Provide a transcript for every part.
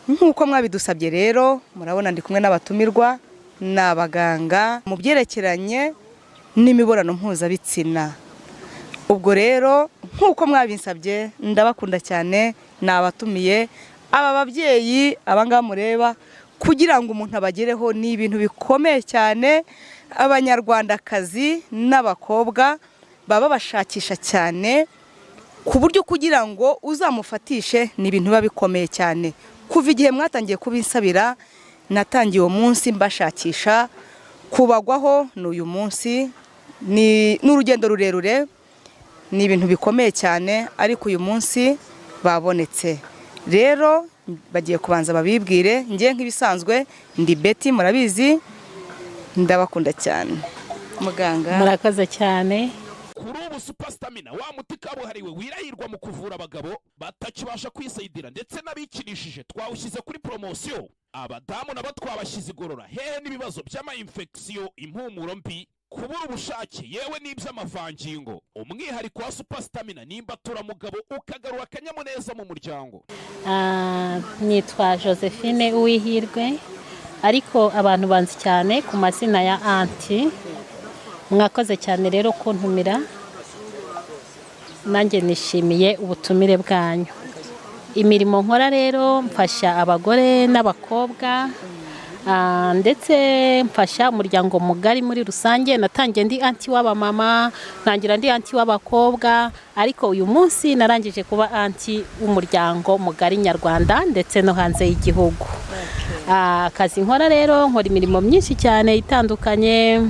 nk'uko mwabidusabye rero murabona ndi kumwe n'abatumirwa n'abaganga mu byerekeranye n'imibonano mpuzabitsina. Ubwo rero nk'uko mwabinsabye ndabakunda cyane, nabatumiye aba babyeyi abangaba mureba kugira ngo umuntu abagereho ni ibintu bikomeye cyane. Abanyarwandakazi n'abakobwa baba bashakisha cyane ku buryo kugira ngo uzamufatishe ni ibintu biba bikomeye cyane. Kuva igihe mwatangiye kubinsabira natangiye uwo munsi mbashakisha, kubagwaho n'uyu munsi ni n'urugendo rurerure, ni ibintu bikomeye cyane, ariko uyu munsi babonetse. Rero bagiye kubanza babibwire. Ngiye nk'ibisanzwe ndi Betty, murabizi ndabakunda cyane. Muganga murakoze cyane. Kuri ubu Super Stamina wa muti kabuhariwe wirahirwa mu kuvura abagabo batakibasha kwisayidira ndetse n'abikinishije twawushyize kuri promotion. Abadamu nabo twabashyize igorora hehe n'ibibazo by'ama-infection, impumuro mbi, kubura ubushake yewe n'iby'amavangingo. Umwihariko wa Super Stamina nimbatura mugabo ukagarura akanyamuneza mu muryango. Nitwa Josephine Uwihirwe, ariko abantu banzi cyane ku mazina ya Anti. Mwakoze cyane rero kuntumira, nanjye nishimiye ubutumire bwanyu. Imirimo nkora rero mfasha abagore n'abakobwa, ndetse mfasha umuryango mugari muri rusange. Natangiye ndi anti w'abamama, nangira ndi anti w'abakobwa, ariko uyu munsi narangije kuba anti w'umuryango mugari nyarwanda ndetse no hanze y'igihugu. Akazi nkora rero nkora imirimo myinshi cyane itandukanye,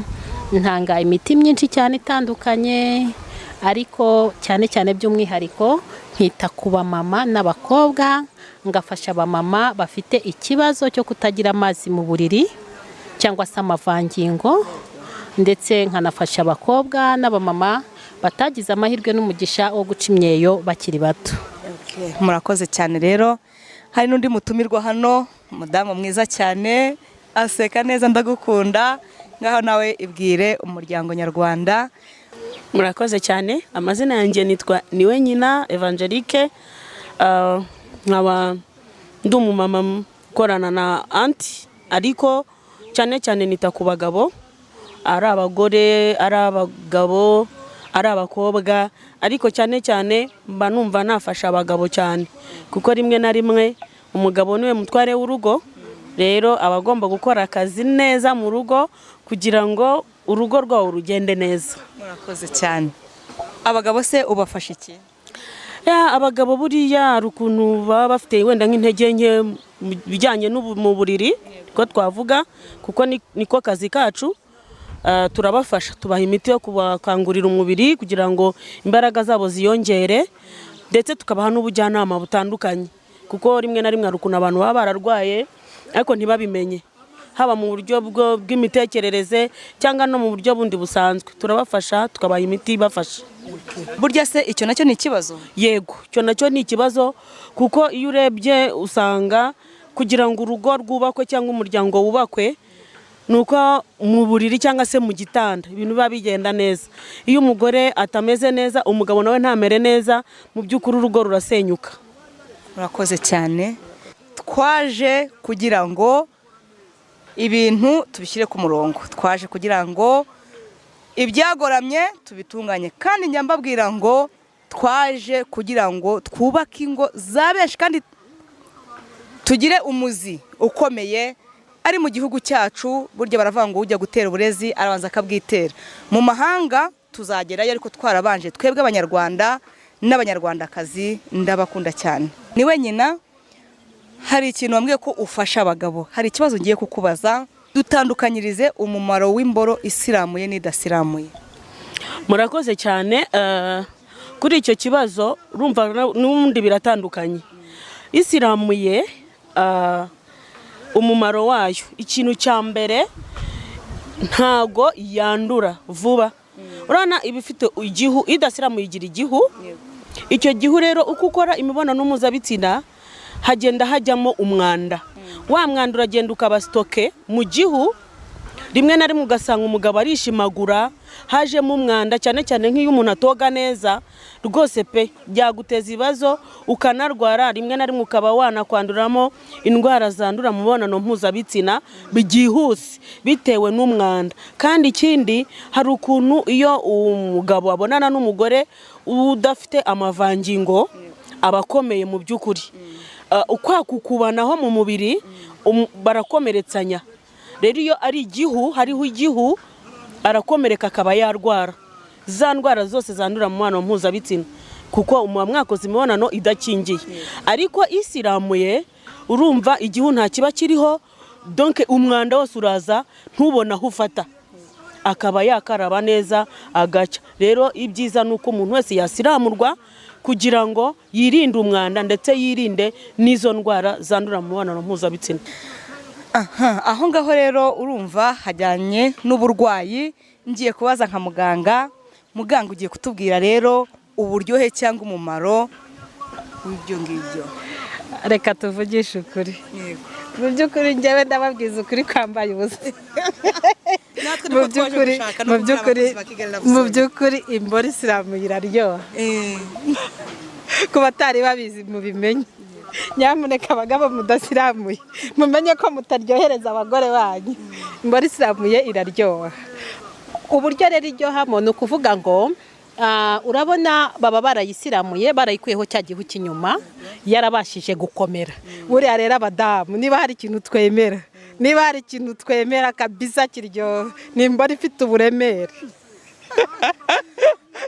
ntanga imiti myinshi cyane itandukanye, ariko cyane cyane by'umwihariko nkita ku bamama n'abakobwa, ngafasha abamama bafite ikibazo cyo kutagira amazi mu buriri cyangwa se amavangingo, ndetse nkanafasha abakobwa n'abamama batagize amahirwe n'umugisha wo guca imyeyo bakiri bato. Murakoze cyane rero. Hari n'undi mutumirwa hano, umudamu mwiza cyane, aseka neza, ndagukunda. Ngaho nawe ibwire umuryango nyarwanda. Murakoze cyane. Amazina yanjye nitwa Niwenyina Evangelique, nkaba ndi umumama ukorana na Anti, ariko cyane cyane nita ku bagabo, ari abagore, ari abagabo, ari abakobwa, ariko cyane cyane mba numva nafasha abagabo cyane, kuko rimwe na rimwe umugabo niwe mutware w'urugo. Rero abagomba gukora akazi neza mu rugo kugira ngo urugo rwawe rugende neza. Murakoze cyane. Abagabo se ubafasha iki? Abagabo buriya rukuntu baba bafite wenda nk'intege nke bijyanye mu buriri, ko twavuga, kuko niko kazi kacu. Turabafasha, tubaha imiti yo kubakangurira umubiri kugira ngo imbaraga zabo ziyongere, ndetse tukabaha n'ubujyanama butandukanye, kuko rimwe na rimwe rukuntu abantu baba bararwaye ariko ntibabimenye, haba mu buryo bw'imitekerereze cyangwa no mu buryo bundi busanzwe. Turabafasha, tukabaha imiti ibafasha. Burya se icyo nacyo ni ikibazo? Yego, icyo nacyo ni ikibazo, kuko iyo urebye usanga kugira ngo urugo rwubakwe cyangwa umuryango wubakwe, nuko mu buriri cyangwa se mu gitanda ibintu biba bigenda neza. Iyo umugore atameze neza, umugabo nawe ntamere neza, mu by'ukuri urugo rurasenyuka. Murakoze cyane. Twaje kugira ngo ibintu tubishyire ku murongo, twaje kugira ngo ibyagoramye tubitunganye, kandi njya mbabwira ngo twaje kugira ngo twubake ingo za benshi kandi tugire umuzi ukomeye. Ari mu gihugu cyacu burya baravuga ngo ujya gutera uburezi arabanza akabwitera. Mu mahanga tuzagerayo, ariko twarabanje twebwe abanyarwanda n'abanyarwandakazi. Ndabakunda cyane. Niwenyina, hari ikintu wambwiye ko ufasha abagabo, hari ikibazo ngiye kukubaza. Dutandukanyirize umumaro w'imboro isiramuye n'idasiramuye. Murakoze cyane. Kuri icyo kibazo urumva n'ubundi biratandukanye. Isiramuye umumaro wayo, ikintu cya mbere ntago yandura vuba. Urana ibifite igihu, idasiramuye igira igihu. Icyo gihu rero uko ukora imibonano mpuzabitsina hagenda hajyamo umwanda. Wa mwanda uragenda ukaba stoke mu gihu, rimwe na rimwe ugasanga umugabo arishimagura hajemo umwanda cyane cyane nk'iyo umuntu atoga neza rwose pe byaguteza ibibazo ukanarwara, rimwe na rimwe ukaba wanakwanduramo indwara zandura mu mibonano mpuzabitsina byihuse bitewe n'umwanda. Kandi ikindi hari ukuntu iyo umugabo abonana n'umugore udafite amavangingo aba akomeye mu by'ukuri, ukwakukubanaho mu mubiri barakomeretsanya. Rero iyo ari igihu, hariho igihu arakomereka akaba yarwara za ndwara zose zandura mu mibonano mpuzabitsina kuko muba mwakoze imibonano idakingiye. Ariko isiramuye urumva igihu nta kiba kiriho, donc umwanda wose uraza ntubona aho ufata, akaba yakaraba neza agaca. Rero ibyiza ni uko umuntu wese yasiramurwa kugira ngo yirinde umwanda ndetse yirinde n'izo ndwara zandura mu mibonano mpuzabitsina. Aho ngaho rero urumva hajyanye n'uburwayi. Ngiye kubaza nka muganga ugiye kutubwira rero uburyohe cyangwa umumaro w'ibyo ngibyo. Reka tuvugishe ukuri. Mu by'ukuri njyewe ndababwiza ukuri kwambaye ubusa. Mu by'ukuri imboro isiramuye iraryoha. Ku batari babizi mubimenye. Nyamuneka abagabo mudasiramuye mumenye ko mutaryohereza abagore banyu. Imboro isiramuye iraryoha. Uburyo rero iryohamo ni ukuvuga ngo urabona baba barayisiramuye barayikuyeho cya gihu cy'inyuma yarabashije gukomera. Buriya rero abadamu niba hari ikintu twemera kabisa kiryoha ni imboro ifite uburemere.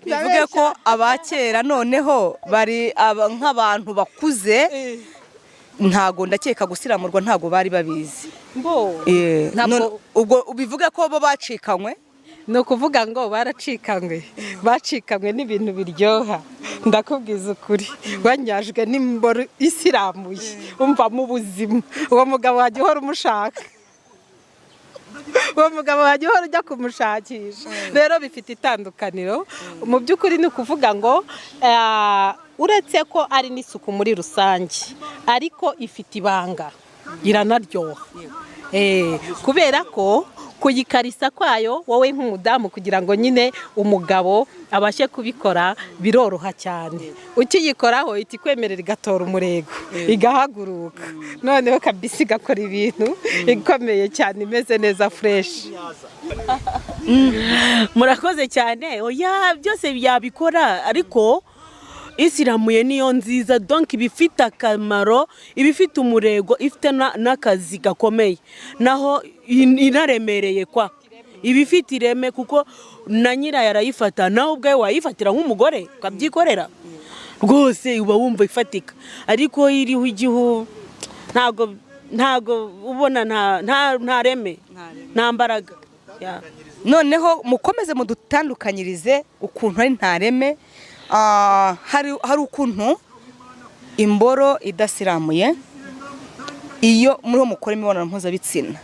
Bivuge ko abakera noneho bari nk'abantu bakuze, ntago ndakeka gusiramurwa ntago bari babizi. Ubwo bivuge ko bo bacikanywe. Ni ukuvuga ngo bacikanywe n'ibintu biryoha. Ndakubwiza ukuri wanyajwe n'imboro isiramuye umva mu buzima. Uwo mugabo wajya uhora umushaka, uwo mugabo wajya uhora ujya kumushakisha. Rero bifite itandukaniro mu by'ukuri. Ni ukuvuga ngo uretse ko ari n'isuku muri rusange ariko ifite ibanga, iranaryoha kubera ko kuyikarisa kwayo wowe nk'umudamu kugira ngo nyine umugabo abashe kubikora biroroha cyane. Ukiyikoraho iti kwemerera igatora umurego igahaguruka, noneho kabisi igakora ibintu ikomeye cyane imeze neza fresh. Murakoze cyane. Oya byose byabikora ariko isiramuye niyo nziza, donc ibifite akamaro, ibifite umurego, ifite n'akazi gakomeye, naho inaremereye kwa ibifite ireme kuko na nyirayo arayifata, nawe ubwawe wayifatira nk'umugore ukabyikorera rwose uba wumva ifatika. Ariko iriho igihu ntago ubona nta reme nta mbaraga. Noneho mukomeze mudutandukanyirize ukuntu ari nta reme. Hari ukuntu imboro idasiramuye iyo muri mukora imibonano mpuzabitsina,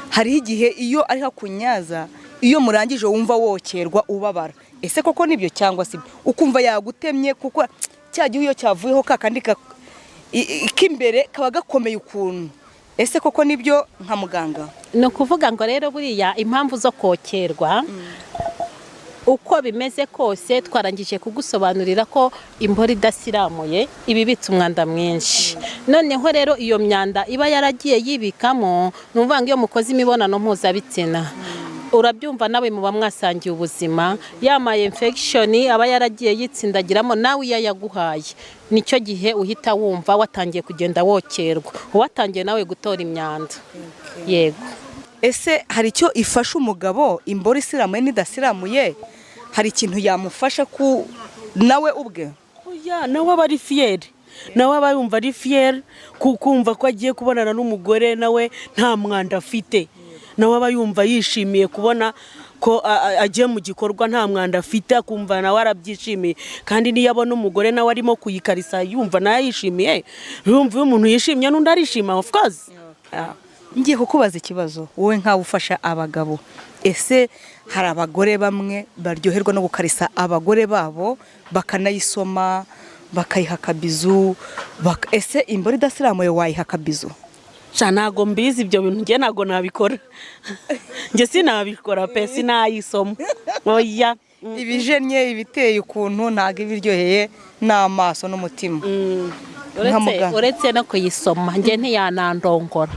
hariho igihe iyo ari hakunyaza, iyo murangije wumva wokerwa ubabara. Ese koko nibyo cyangwa si ukumva yagutemye kuko cya gihe iyo cyavuyeho kakandi k'imbere kaba gakomeye ukuntu? Ese koko nibyo nka muganga? Ni ukuvuga ngo rero buriya impamvu zo kokerwa uko bimeze kose twarangije kugusobanurira ko imboro idasiramuye ibibitse umwanda mwinshi. Noneho rero iyo myanda iba yaragiye yibikamo, numva ngo iyo mukoze imibonano mpuzabitsina urabyumva nawe muba mwasangiye ubuzima, yamaye infection aba yaragiye yitsindagiramo nawe iyo yaguhaye, nicyo gihe uhita wumva watangiye kugenda wokerwa, watangiye nawe gutora imyanda. Yego. Ese hari icyo ifasha umugabo imboro isiramuye n'idasiramuye? Hari ikintu yamufasha ku nawe ubwe? Oya, nawe aba ari fier, nawe aba yumva ari fier kumva ko agiye kubonana n'umugore nawe nta mwanda afite. Nawe aba yumva yishimiye kubona ko agiye mu gikorwa nta mwanda afite, akumva nawe arabyishimiye. Kandi niyo abona umugore nawe arimo kuyikarisa yumva nawe yishimiye. Yumva umuntu yishimye n'undi arishima, of course. Ngiye kukubaza ikibazo wowe nkawe ufasha abagabo. Ese hari abagore bamwe baryoherwa no gukarisa abagore babo bakanayisoma bakayiha akabizu, ese imboro idasiramuye wayiha akabizu? ntago mbizi ibyo bintu njye ntago nabikora njye sinabikora pe sinayisoma oya ibijennye ibiteye ukuntu ntago ibiryoheye n'amaso n'umutima uretse no kuyisoma njye ntiyanandongora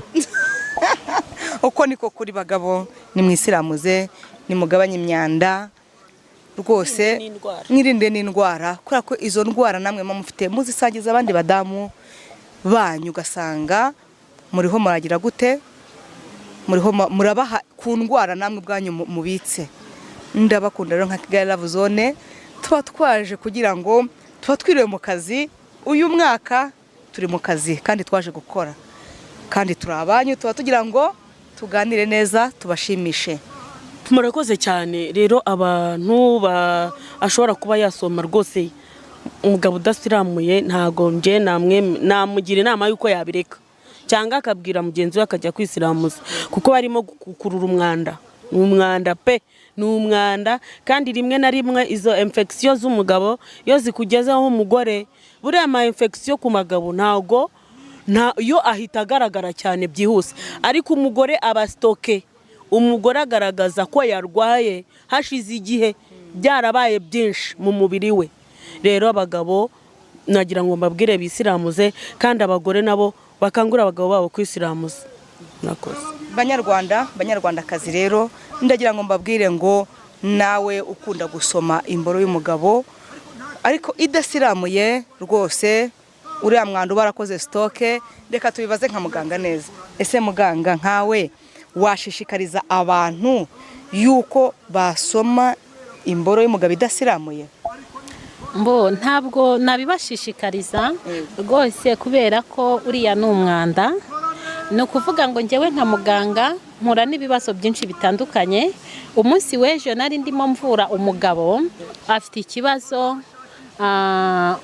uko niko kuri bagabo ni mwisilamuze ni mugabanye imyanda rwose mwirinde n'indwara kubera ko izo ndwara namwe mufite muzisangiza abandi badamu banyu ugasanga muriho muragira gute muriho murabaha ku ndwara namwe ubwanyu mubitse. Ndabakunda rero nka Kigali Love Zone tuba twaje kugira ngo tuba twiriwe mu kazi uyu mwaka turi mu kazi kandi twaje gukora kandi turi abanyu tuba tugira ngo tuganire neza tubashimishe. Murakoze cyane rero abantu ashobora kuba yasoma rwose umugabo udasiramuye ntago nje namwe namugira inama yuko yabireka cyangwa akabwira mugenzi we akajya kwisiramuza kuko barimo gukurura umwanda pe n'umwanda kandi rimwe na rimwe izo infection z'umugabo iyo zikugezeho umugore buriya ama infection ku magabo ntago yo ahita agaragara cyane byihuse ariko umugore aba stoke umugore agaragaza ko yarwaye hashize igihe byarabaye byinshi mu mubiri we. Rero abagabo nagira ngo mbabwire bisiramuze kandi abagore nabo bakangura abagabo babo kwisiramuza. Nakoze banyarwandakazi rero ndagira ngo mbabwire ngo nawe ukunda gusoma imboro y'umugabo ariko idasiramuye rwose uriya mwanda barakoze stoke reka tubibaze nka muganga neza. Ese muganga nkawe washishikariza abantu yuko basoma imboro y'umugabo idasiramuye? Ntabwo nabibashishikariza rwose kubera ko uriya ni umwanda. Ni ukuvuga ngo njyewe nka muganga mpura n'ibibazo byinshi bitandukanye. Umunsi w'ejo nari ndimo mvura umugabo afite ikibazo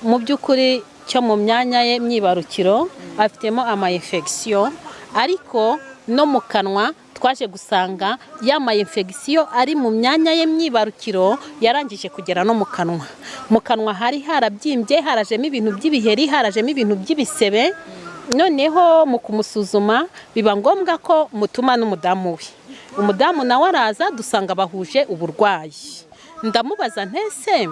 mu by'ukuri cyo mu myanya ye myibarukiro, afitemo ama infection ariko no mu kanwa twaje gusanga ya ma infection ari mu myanya ye myibarukiro yarangije kugera no mu kanwa. Mu kanwa hari harabyimbye, harajemo ibintu by'ibiheri, harajemo ibintu by'ibisebe. Noneho mu kumusuzuma biba ngombwa ko mutuma n'umudamu we. Umudamu nawe araza dusanga bahuje uburwayi. Ndamubaza ntese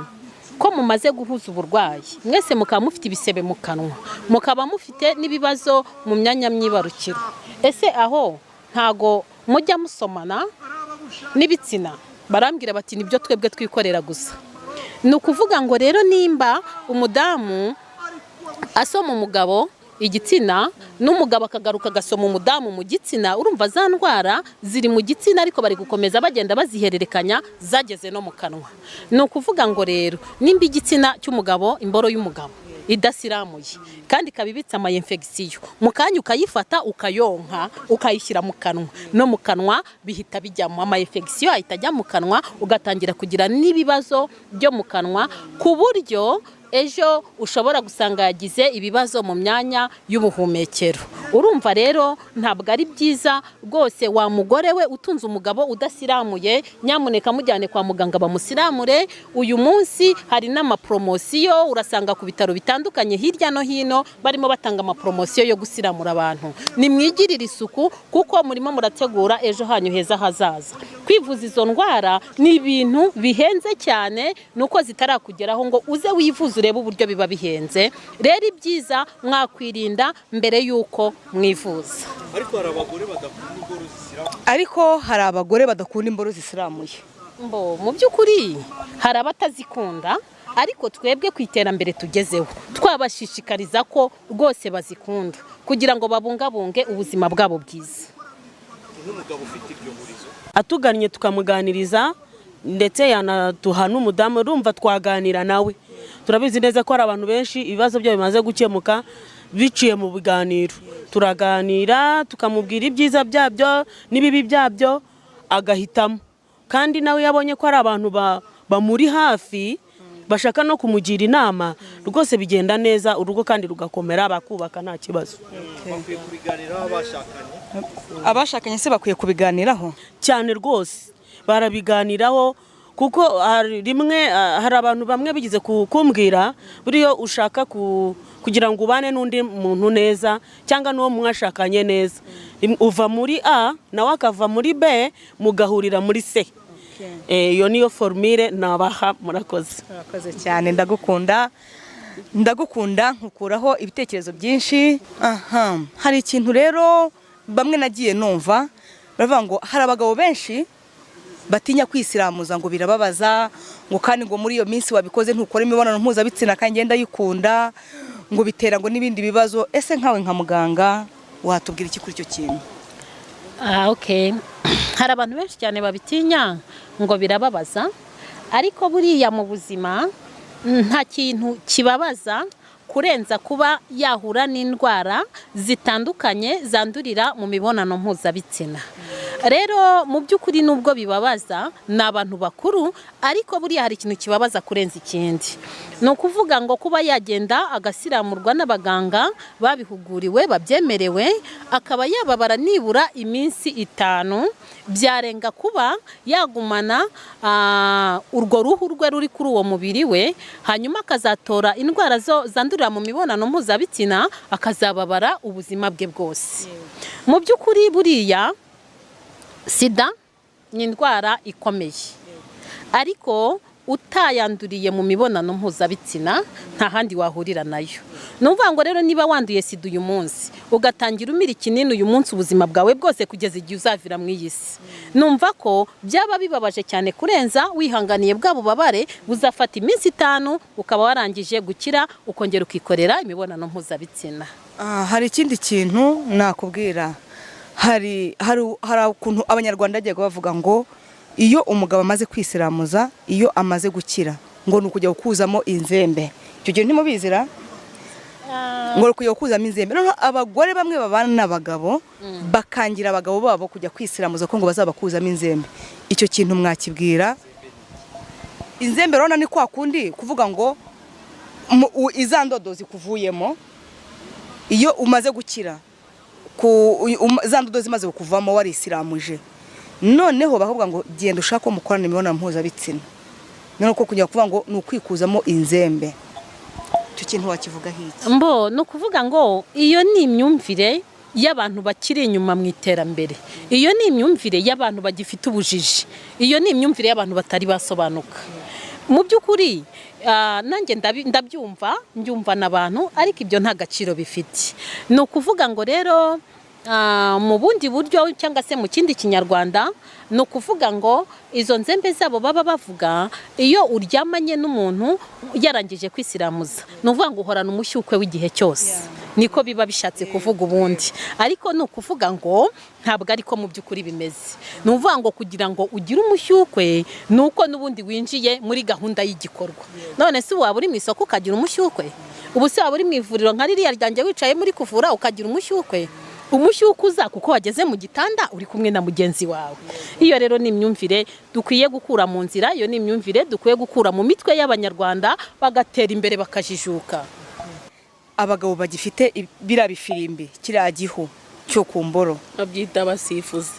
ko mumaze guhuza uburwayi mwese mukaba mufite ibisebe mu kanwa, mukaba mufite n'ibibazo mu myanya myibarukiro, ese aho ntago mujya musomana n'ibitsina? Barambwira bati nibyo twebwe twikorera gusa. Ni ukuvuga ngo rero nimba umudamu asoma umugabo igitsina n'umugabo akagaruka gasoma umudamu mu gitsina, urumva za ndwara ziri mu gitsina ariko bari gukomeza bagenda bazihererekanya zageze no mu kanwa. Ni ukuvuga ngo rero nimba igitsina cy'umugabo imboro y'umugabo idasiramuye kandi kabibitsa ama infection mu kanya ukayifata ukayonka ukayishyira mu kanwa, no mu kanwa bihita bijyamo ama infection ahita ajya mu kanwa ugatangira kugira n'ibibazo byo mu kanwa ku buryo ejo ushobora gusanga yagize ibibazo mu myanya y'ubuhumekero. Urumva rero ntabwo ari byiza rwose. Wa mugore we utunze umugabo udasiramuye nyamuneka mujyane kwa muganga bamusiramure. Uyu munsi hari n'amapromosiyo urasanga ku bitaro bitandukanye hirya no hino barimo batanga amapromosiyo yo gusiramura abantu. Nimwigirire isuku kuko murimo murategura ejo hanyu heza hazaza. Kwivuza izo ndwara ni ibintu bihenze cyane nuko zitarakugeraho ngo uze wivuze urebe uburyo biba bihenze. Rero ibyiza mwakwirinda mbere yuko mwivuza. Ariko hari abagore badakunda imboro zisiramuye. Mu by'ukuri hari abatazikunda ariko twebwe ku iterambere tugezeho twabashishikariza ko rwose bazikunda kugira ngo babungabunge ubuzima bwabo bwiza. Atugannye tukamuganiriza ndetse yanatuha n'umudamu urumva twaganira nawe. Turabizi neza ko hari abantu benshi ibibazo byo bimaze gukemuka biciye mu biganiro. Turaganira tukamubwira ibyiza byabyo n'ibibi byabyo agahitamo, kandi nawe yabonye ko hari abantu bamuri hafi bashaka no kumugira inama rwose bigenda neza urugo kandi rugakomera bakubaka nta kibazo. Bakwiye kubiganiraho abashakanye se bakwiye kubiganiraho cyane rwose, barabiganiraho kuko rimwe hari abantu bamwe bigize kumbwira buriyo ushaka kugira ngo ubane n'undi muntu neza cyangwa n'uwo mwashakanye neza uva muri A nawe akava muri B mugahurira muri C. Iyo niyo formule nabaha. Murakoze cyane, ndagukunda nkukuraho ibitekerezo byinshi. Hari ikintu rero bamwe nagiye numva baravuga ngo hari abagabo benshi batinya kwisiramuza ngo birababaza, ngo kandi ngo muri iyo minsi wabikoze ntukore imibonano mpuzabitsina kandi ngenda yikunda, ngo bitera ngo n'ibindi bibazo. Ese nkawe nka muganga watubwira iki kuri icyo kintu? Okay. Hari abantu benshi cyane babitinya ngo birababaza, ariko buriya mu buzima nta kintu kibabaza kurenza kuba yahura n'indwara zitandukanye zandurira mu mibonano mpuzabitsina. Rero mu by'ukuri nubwo bibabaza ni abantu bakuru, ariko buriya hari ikintu kibabaza kurenza ikindi. Ni ukuvuga ngo kuba yagenda agasiramurwa n'abaganga babihuguriwe babyemerewe, akaba yababara nibura iminsi 5, byarenga kuba yagumana urwo ruhu rwe ruri kuri uwo mubiri we, hanyuma akazatora indwara zandurira mu mibonano mpuzabitsina, akazababara ubuzima bwe bwose. Mu by'ukuri buriya sida ni indwara ikomeye, ariko utayanduriye mu mibonano mpuzabitsina nta handi wahurira nayo. Numva ngo rero niba wanduye sida uyu munsi ugatangira umira ikinini uyu munsi ubuzima bwawe bwose kugeza igihe uzavira mu iyi si, numva ko byaba bibabaje cyane kurenza wihanganiye bwa bubabare buzafata iminsi 5 ukaba warangije gukira ukongera ukikorera imibonano mpuzabitsina. Hari ikindi kintu nakubwira. Hari ukuntu abanyarwanda bagiye bavuga ngo iyo umugabo amaze kwisiramuza, iyo amaze gukira, ngo ni ukujya gukuzamo inzembe. Icyo gihe ntimubizira ngo kujya gukuzamo inzembe. Noneho abagore bamwe babana n'abagabo bakangira abagabo babo kujya kwisiramuza ko ngo bazabakuzamo inzembe. Icyo kintu mwakibwira? Inzembe rona ni kwa kundi kuvuga ngo izandodo zikuvuyemo iyo umaze gukira, zandodo zimaze kuvamo warisiramuje, noneho bakavuga ngo genda ushaka umukorana imibonano mpuzabitsina. None ko kujya kuvuga ngo ni ukwikuzamo inzembe. Icyo kintu wakivuga hiki? Ni ukuvuga ngo iyo ni imyumvire y'abantu bakiri inyuma mu iterambere, iyo ni imyumvire y'abantu bagifite ubujiji, iyo ni imyumvire y'abantu batari basobanuka. Mu by'ukuri nanjye ndabyumva n'abantu, ariko ibyo nta gaciro bifite. Ni ukuvuga ngo rero mu bundi buryo cyangwa se mu kindi kinyarwanda, ni ukuvuga ngo izo nzembe zabo baba bavuga iyo uryamanye n'umuntu yarangije kwisiramuza, ni ukuvuga ngo uhorana umushyukwe w'igihe cyose. Niko biba bishatse kuvuga ubundi, ariko ni ukuvuga ngo ntabwo ariko mu by'ukuri bimeze. Ni ukuvuga ngo kugira ngo ugire umushyukwe ni uko n'ubundi winjiye muri gahunda y'igikorwa. None se waba uri mu isoko ukagira umushyukwe? Ubu se waba uri mu ivuriro nka ririya ryanjye wicaye muri kuvura ukagira umushyukwe? Umushyukwe uza kuko wageze mu gitanda uri kumwe na mugenzi wawe. Iyo rero ni imyumvire dukwiye gukura mu nzira, iyo ni imyumvire dukwiye gukura mu mitwe y'abanyarwanda bagatera imbere bakajijuka. Abagabo bagifite biriya bifirimbi, kiriya gihu cyo ku mboro babyita abasifuzi.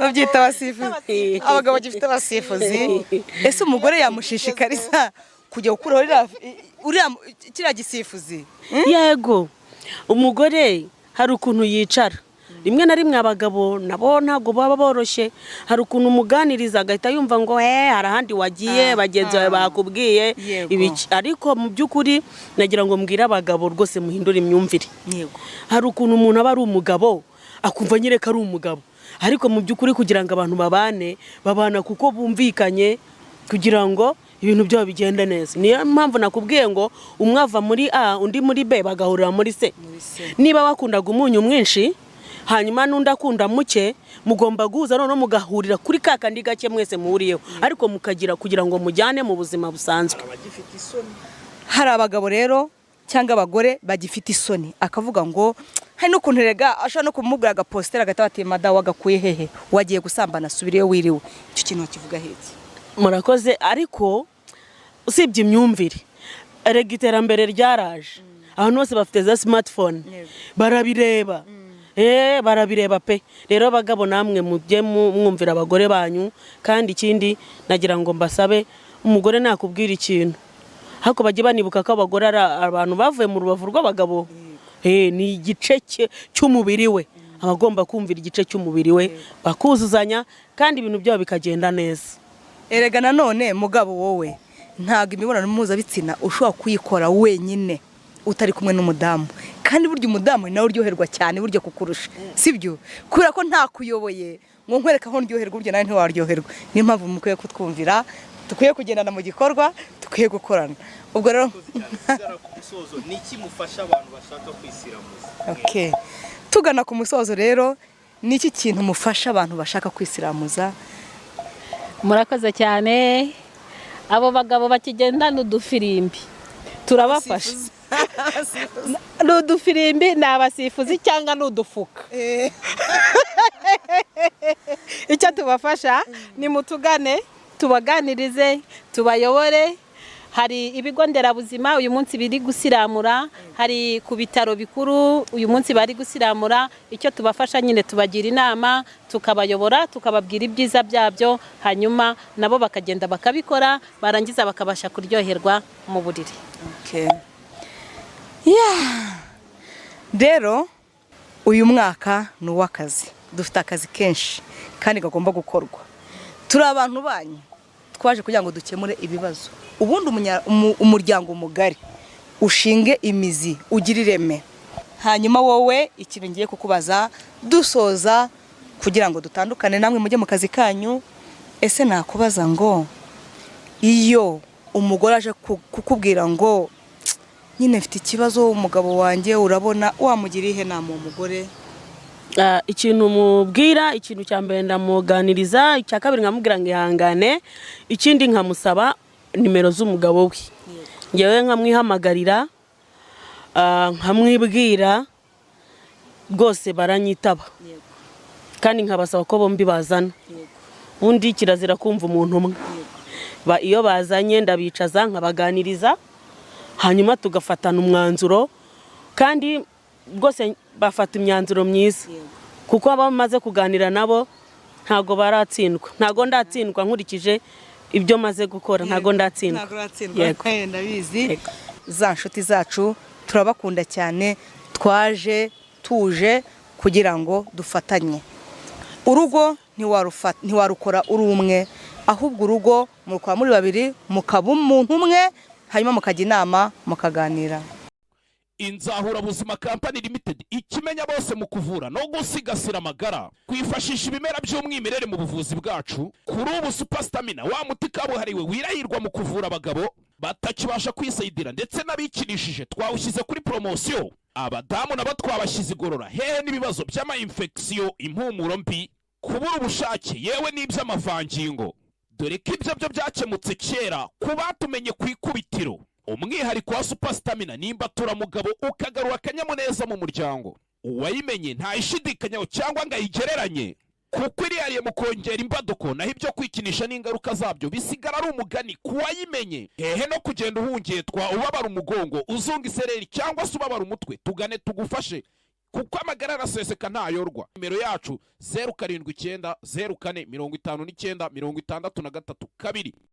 Babyita abasifuzi. Abagabo bagifite abasifuzi. Ese umugore yamushishikariza kujya gukuraho kiriya gisifuzi? Yego, umugore hari ukuntu yicara. Rimwe na rimwe abagabo nabo ntabwo baba boroshye, hari ukuntu umuganiriza agahita yumva ngo hari ahandi wagiye, bagenzi bawe bakubwiye ibiki. Ariko mu by'ukuri nagira ngo mbwire abagabo rwose muhindure imyumvire. Hari ukuntu umuntu aba ari umugabo akumva nyireka ari umugabo, ariko mu by'ukuri kugira ngo abantu babana kuko bumvikanye, kugira ngo ibintu byabo bigenda neza. Niyo mpamvu nakubwiye ngo umwe ava muri A undi muri B bagahurira muri C. Niba wakundaga umunyu mwinshi hanyuma n'undi akunda muke, mugomba guhuza noneho mugahurira kuri kakandi gake mwese muhuriyeho, ariko mukagira kugira ngo mujyane mu buzima busanzwe. Hari abagabo rero cyangwa abagore bagifite isoni, akavuga ngo hari n'ukuntu rega ashaka no kumubwira agapostera agata bati mada wagakuye hehe, wagiye gusambana subireyo wiriwe. Icyo kintu kivuga hetse? Murakoze, ariko usibye imyumvire, erega iterambere ryaraje, abantu bose bafite za smartphone barabireba. barabireba pe. Rero abagabo namwe mujye mwumvira abagore banyu, kandi ikindi nagira ngo mbasabe, umugore nakubwira ikintu hako bajye banibuka ko abagore ari abantu bavuye mu rubavu rw'abagabo. Ni igice cy'umubiri we, abagomba kumvira igice cy'umubiri we, bakuzuzanya kandi ibintu byabo bikagenda neza. Erega nanone mugabo wowe ntago imibonano mpuzabitsina ushobora kuyikora wenyine utari kumwe n'umudamu, kandi burya umudamu nawe uryoherwa cyane burya kukurusha, sibyo? Kubera ko nta kuyoboye ngo nkwereka aho ndyoherwa burya nawe ntiwaryoherwa. Niyo mpamvu mukwiye kutwumvira, dukwiye kugendana mu gikorwa, dukwiye gukorana. Ubwo rero ku musozo niki mufasha abantu bashaka kwisiramuza? Tugana ku musozo rero, niki kintu mufasha abantu bashaka kwisiramuza? Murakoze cyane. Abo bagabo bakigendana udufirimbi turabafasha. N'udufirimbi ni abasifuzi cyangwa n'udufuka. Icyo tubafasha ni mutugane, tubaganirize, tubayobore. Hari ibigo nderabuzima uyu munsi biri gusiramura, hari ku bitaro bikuru uyu munsi bari gusiramura. Icyo tubafasha nyine tubagira inama, tukabayobora, tukababwira ibyiza byabyo, hanyuma nabo bakagenda bakabikora, barangiza bakabasha kuryoherwa mu buriri. Rero uyu mwaka ni uw'akazi, dufite akazi kenshi kandi gagomba gukorwa. Turi abantu banyu, twaje kugira ngo dukemure ibibazo. Ubundi umuryango mugari ushinge imizi, ugira ireme. Hanyuma wowe ikintu ngiye kukubaza dusoza kugira ngo dutandukane namwe mujye mu kazi kanyu, ese nakubaza ngo iyo umugore aje kukubwira ngo nyine mfite ikibazo umugabo wanjye, urabona wamugira ihe nama umugore? Ikintu mubwira, ikintu cya mbere ndamuganiriza, icya kabiri nkamubwira ngo ihangane, ikindi nkamusaba nimero z'umugabo we, ngewe nkamwihamagarira, nkamwibwira, rwose baranyitaba, kandi nkabasaba ko bombi bazana. Undi kirazira kumva umuntu umwe. Iyo bazanye ndabicaza nkabaganiriza, hanyuma tugafatana umwanzuro, kandi rwose bafata imyanzuro myiza, kuko abamaze kuganira nabo ntago baratsindwa. Ntago ndatsindwa nkurikije ibyo maze gukora, ntago ndatsindwa. Ndabizi. Za nshuti zacu turabakunda cyane, twaje tuje kugira ngo dufatanye. Urugo ntiwarukora uri umwe, ahubwo urugo mukora muri babiri, mukaba umuntu umwe, hanyuma mukajya inama, mukaganira. Inzahura Buzima Company Limited ikimenya bose mu kuvura no gusigasira amagara, kwifashisha ibimera by'umwimerere mu buvuzi bwacu. Kuri ubu Superstamina wa muti kabuhariwe wirahirwa mu kuvura abagabo batakibasha kwisayidira ndetse n'abikinishije, twawushyize kuri promosiyo. Abadamu nabo twabashyize igorora, hehe n'ibibazo by'ama infection, impumuro mbi, kubura ubushake, yewe n'iby'amavangingo. Dore ko ibyo byo byakemutse kera ku batumenye ku ikubitiro. Umwihariko wa Superstamina nimba turamugabo ukagarura akanyamuneza mu muryango. Uwayimenye ntayishidikanyaho cyangwa ngo ayigereranye, kuko irihariye mu kongera imbaduko, naho ibyo kwikinisha n'ingaruka zabyo bisigara ari umugani ku wayimenye. Hehe no kugenda uhungetwa, ubabara umugongo, uzunga isereri cyangwa se ubabara umutwe, tugane tugufashe, kuko amagara araseseka ntayorwa. Nimero yacu 079 04 59 63 2.